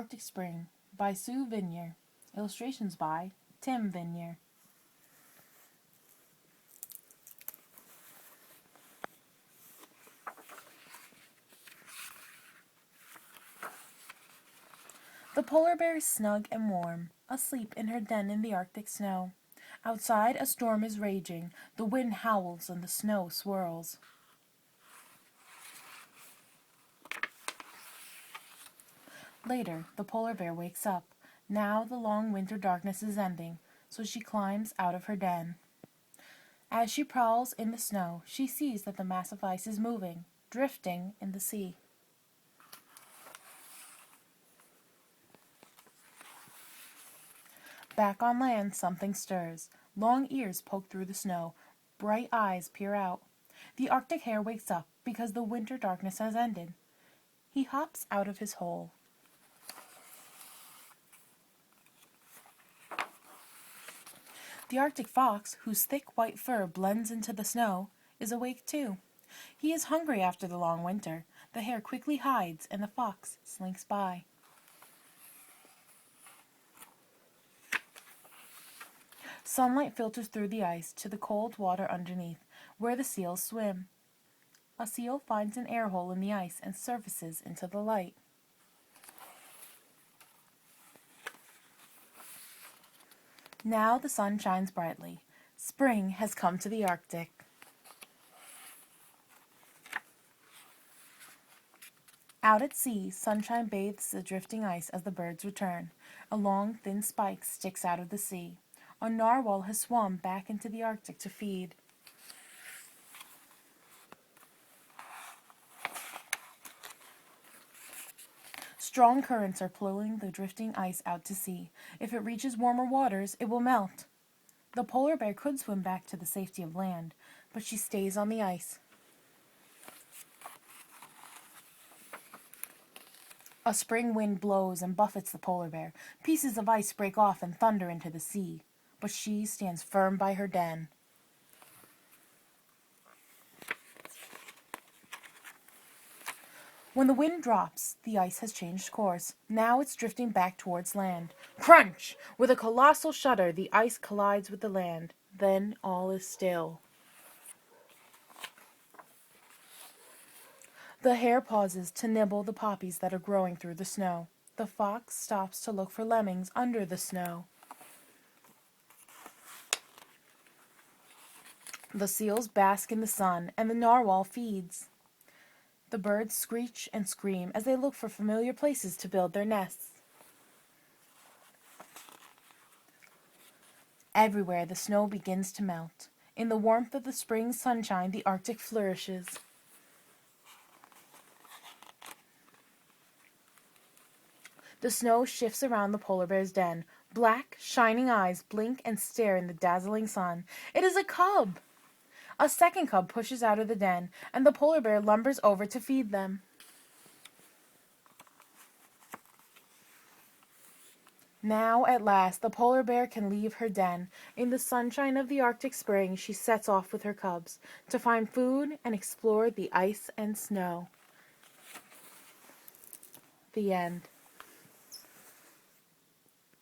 Arctic Spring by Sue Vyner. Illustrations by Tim Vyner. The polar bear is snug and warm, asleep in her den in the Arctic snow. Outside a storm is raging, the wind howls and the snow swirls. Later, the polar bear wakes up. Now the long winter darkness is ending, so she climbs out of her den. As she prowls in the snow, she sees that the mass of ice is moving, drifting in the sea. Back on land, something stirs. Long ears poke through the snow. Bright eyes peer out. The Arctic hare wakes up because the winter darkness has ended. He hops out of his hole. The Arctic fox, whose thick white fur blends into the snow, is awake too. He is hungry after the long winter. The hare quickly hides and the fox slinks by. Sunlight filters through the ice to the cold water underneath, where the seals swim. A seal finds an air hole in the ice and surfaces into the light. Now the sun shines brightly. Spring has come to the Arctic. Out at sea, sunshine bathes the drifting ice as the birds return. A long, thin spike sticks out of the sea. A narwhal has swum back into the Arctic to feed. Strong currents are pulling the drifting ice out to sea. If it reaches warmer waters, it will melt. The polar bear could swim back to the safety of land, but she stays on the ice. A spring wind blows and buffets the polar bear. Pieces of ice break off and thunder into the sea, but she stands firm by her den. When the wind drops, the ice has changed course. Now it's drifting back towards land. Crunch! With a colossal shudder, the ice collides with the land. Then all is still. The hare pauses to nibble the poppies that are growing through the snow. The fox stops to look for lemmings under the snow. The seals bask in the sun, and the narwhal feeds. The birds screech and scream as they look for familiar places to build their nests. Everywhere the snow begins to melt. In the warmth of the spring sunshine, the Arctic flourishes. The snow shifts around the polar bear's den. Black, shining eyes blink and stare in the dazzling sun. It is a cub! A second cub pushes out of the den, and the polar bear lumbers over to feed them. Now, at last, the polar bear can leave her den. In the sunshine of the Arctic spring, she sets off with her cubs to find food and explore the ice and snow. The end.